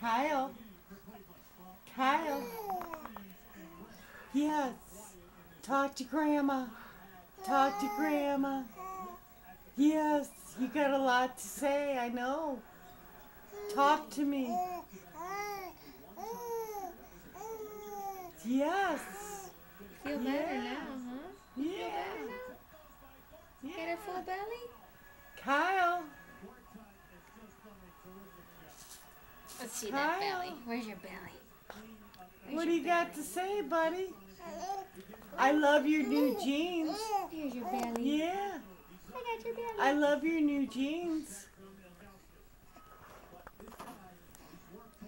Kyle. Kyle. Yes. Talk to Grandma. Talk to Grandma. Yes, you got a lot to say, I know. Talk to me. Yes. Feel better now, huh? Yeah. Feel better now? Yeah. Get a full belly? Kyle. Let's see Kyle. that belly. Where's your belly? What do you got to say, buddy? I love your new jeans. Here's your belly. Yeah. I got your belly. I love your new jeans.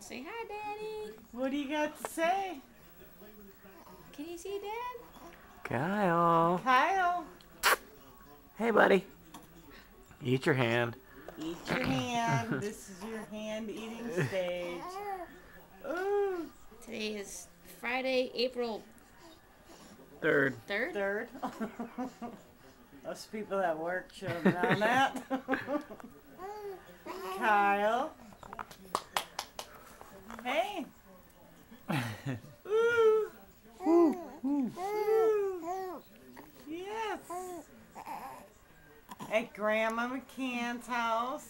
Say hi, Daddy. What do you got to say? Can you see Dad? Kyle. Kyle. Hey, buddy. Eat your hand. Eat your hand. This is your hand eating stage. Ooh. Today is Friday, April 3rd. 3rd. Third. Those people at work should have known that. Kyle. Hey. Ooh. Ooh. Yes. At Grandma McCann's house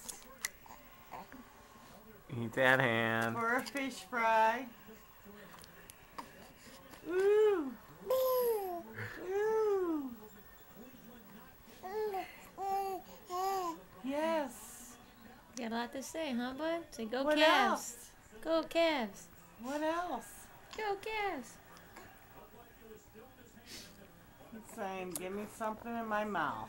Eat that hand. for a fish fry. Ooh. Ooh. Yes. Got a lot to say, huh, bud? Say go What Cavs. else? Go Cavs. What else? Go Cavs. He's saying, give me something in my mouth.